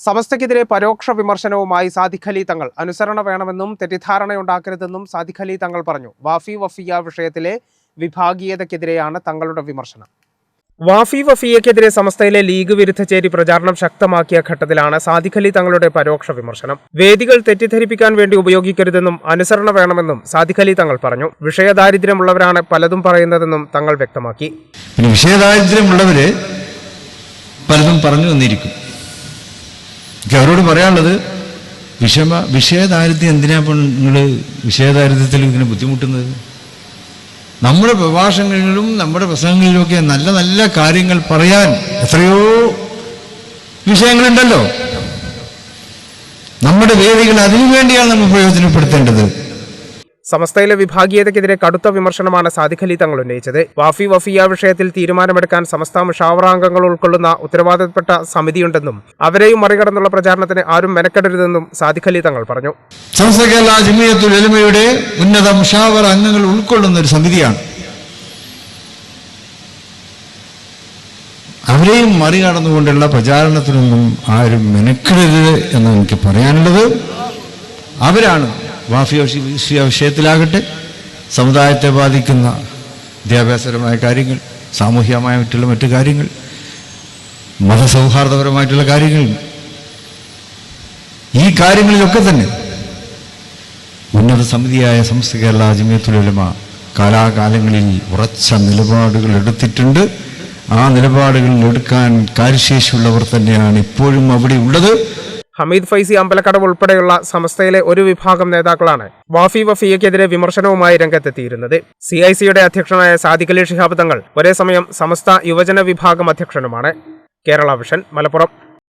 സമസ്തയ്ക്കെതിരെ പരോക്ഷ വിമർശനവുമായി സാദിഖ് അലി തങ്ങൾ അനുസരണ വേണമെന്നും തെറ്റിദ്ധാരണയുണ്ടാക്കരുതെന്നും സാദിഖ് അലി തങ്ങൾ പറഞ്ഞു. വാഫി വഫിയ വിഷയത്തിലെ വിഭാഗീയതയ്ക്കെതിരെയാണ് തങ്ങളുടെ വിമർശനം. വാഫി വഫിയക്കെതിരെ സമസ്തയിലെ ലീഗ് വിരുദ്ധ ചേരി പ്രചാരണം ശക്തമാക്കിയ ഘട്ടത്തിലാണ് സാദിഖ് അലി തങ്ങളുടെ പരോക്ഷ വിമർശനം. വേദികൾ തെറ്റിദ്ധരിപ്പിക്കാൻ വേണ്ടി ഉപയോഗിക്കരുതെന്നും അനുസരണ വേണമെന്നും സാദിഖ് അലി തങ്ങൾ പറഞ്ഞു. വിഷയദാരിദ്ര്യമുള്ളവരാണ് പലതും പറയുന്നതെന്നും തങ്ങൾ വ്യക്തമാക്കി. വിഷയദാരിദ്ര്യമുള്ളവര് പലതും പറഞ്ഞു വന്നിരിക്കും. അവരോട് പറയാനുള്ളത് വിഷയദാരിദ്ര്യം എന്തിനാ നിങ്ങൾ വിഷയദാരിദ്ര്യത്തിൽ ഇങ്ങനെ ബുദ്ധിമുട്ടുന്നത്? നമ്മുടെ പ്രഭാഷണങ്ങളിലും നമ്മുടെ പ്രസംഗങ്ങളിലുമൊക്കെ നല്ല നല്ല കാര്യങ്ങൾ പറയാൻ എത്രയോ വിഷയങ്ങളുണ്ടല്ലോ. നമ്മുടെ വേദികൾ അതിനുവേണ്ടിയാണ് നമ്മൾ പ്രയോജനപ്പെടുത്തേണ്ടത്. സമസ്തയിലെ വിഭാഗീയതയ്ക്കെതിരെ കടുത്ത വിമർശനമാണ് സാദിഖ് അലി തങ്ങൾ ഉന്നയിച്ചത്. വാഫി വഫിയ വിഷയത്തിൽ തീരുമാനമെടുക്കാൻ സമസ്ത മുഷാവറ ഉൾക്കൊള്ളുന്ന ഉത്തരവാദിത്തപ്പെട്ട സമിതിയുണ്ടെന്നും അവരെയും മറികടന്നുള്ള പ്രചാരണത്തിന് ആരും മെനക്കെടരുതെന്നും സാദിഖ് അലി തങ്ങൾ പറഞ്ഞു. സമസ്ത കേരള ജമിയത്തുൽ ഉലമയുടെ ഉന്നത മുഷാവറ അംഗങ്ങൾ ഉൾക്കൊള്ളുന്ന ഒരു സമിതിയാണ്. അവരെയും മറികടന്നുകൊണ്ടുള്ള പ്രചാരണത്തിനൊന്നും ആരും മെനക്കെടരുത് എന്ന് എനിക്ക് പറയാനുള്ളത്. അവരാണ് വാഫി വിഷയത്തിലാകട്ടെ സമുദായത്തെ ബാധിക്കുന്ന വിദ്യാഭ്യാസപരമായ കാര്യങ്ങൾ, സാമൂഹികമായ മറ്റു കാര്യങ്ങൾ, മതസൗഹാർദ്ദപരമായിട്ടുള്ള കാര്യങ്ങൾ, ഈ കാര്യങ്ങളിലൊക്കെ തന്നെ ഉന്നത സമിതിയായ സമസ്ത കേരള ജമിയത്തുൽ ഉലമ കാലാകാലങ്ങളിൽ ഉറച്ച നിലപാടുകൾ എടുത്തിട്ടുണ്ട്. ആ നിലപാടുകൾ എടുക്കാൻ കാര്യശേഷിയുള്ളവർ തന്നെയാണ് ഇപ്പോഴും അവിടെ ഉള്ളത്. ഹമീദ് ഫൈസി അമ്പലക്കടവ് ഉൾപ്പെടെയുള്ള സമസ്തയിലെ ഒരു വിഭാഗം നേതാക്കളാണ് വാഫി വഫിയക്കെതിരെ വിമർശനവുമായി രംഗത്തെത്തിയിരുന്നത്. CIC-യുടെ അധ്യക്ഷനായ സാദിഖ് അലി ശിഹാബ് തങ്ങൾ ഒരേ സമയം സമസ്ത യുവജന വിഭാഗം അധ്യക്ഷനുമാണ്. കേരള വിഷൻ, മലപ്പുറം.